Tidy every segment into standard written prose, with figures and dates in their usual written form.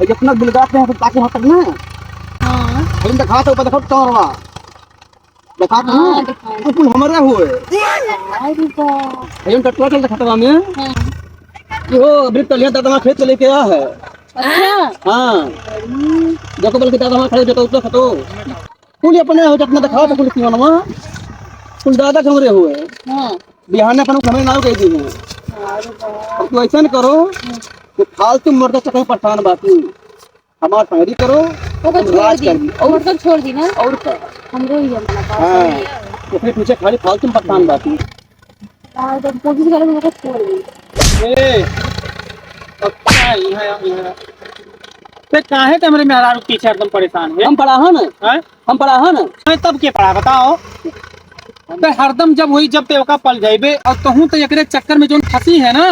जितना बिलगाते हैं तो ताकि हटक ना हाँ हम दिखा तो देखो टोरवा दिखा तो हाँ ना दिखाओ। तो कुल हमारे हुए अरे वाह। हम टोटल दिखाता हमें हाँ। कि वो अभी तलिया दादा खेत से लेके आया है। अच्छा। हाँ देखो बल्कि दादा वहाँ खड़े जो तो खतो कुल अपने हो जितना दिखाओ तो कुल सीवनवा कुल दादा कमरे हुए हाँ। बिहाने अपन हमें नाव कह दी है। अरे वाह। अब तो ऐसा नहीं करो कि फालतू मर्द चक्कर परेशान बाकी हमारा संगरी करो वो तुम छोड़ राज दी। कर दी और तो छोड़ दी ना। और क्या हमरो ही है मेरा पास हाँ है। तो फिर पीछे खाली फालतू परेशान बाकी और तो कोशिश करेंगे मेरे को छोड़ दी। ए अब क्या है यहाँ ते काहे कमरे में हरारू पीछे एकदम परेशान है हम पढ़ा है ना हैं? हम पढ़ा है ना मैं तब के पड़ा बताओ ते हरदम जब हुई जब तेवका पल जाइबे और कहूँ तो एकरे चक्कर में जो फंसी है ना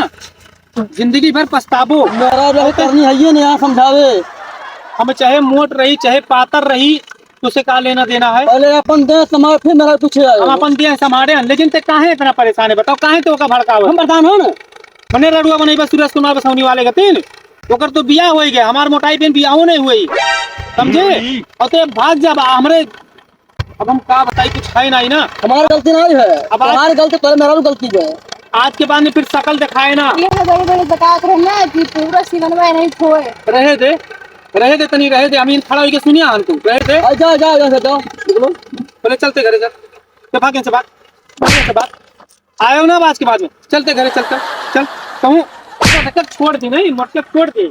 जिंदगी भर पछताबो। मेरा जो करनी है ये नहीं यहाँ समझावे हम चाहे मोट रही चाहे पातर रही तुझसे का लेना देना है। पहले अपन दे समाज फिर मेरा पूछे हम अपन दिया समारे हैं लेकिन ते काहे इतना परेशान है बताओ काहे तो का भड़काव हम परेशान हो ना मने रड़ुआ बने बस सूरज कुमार बसौनी वाले गतिन ओकर तो बियाह हो गया हमार मोटाई पेन बियाहो नहीं हुई समझे और ते भाग जा हमरे अब हम का बताई कुछ है नहीं ना। हमारी गलती नहीं है अब आज- हमारी गलती पहले मेरा भी गलती है आज के बाद में फिर शकल दिखाए ना ये तो बड़े बड़े बता रहे ना कि पूरा सिवनवा नहीं खोए। रहे दे तनी रहे दे अमीन खड़ा होके सुनिए हम तू रहे दे जाओ जाओ जाओ जाओ निकलो बोले चलते घरे चल के भागे से बात आयो ना आज के बाद में चलते घरे चलते चल कहूँ छोड़ दी नहीं मोट के छोड़ दी।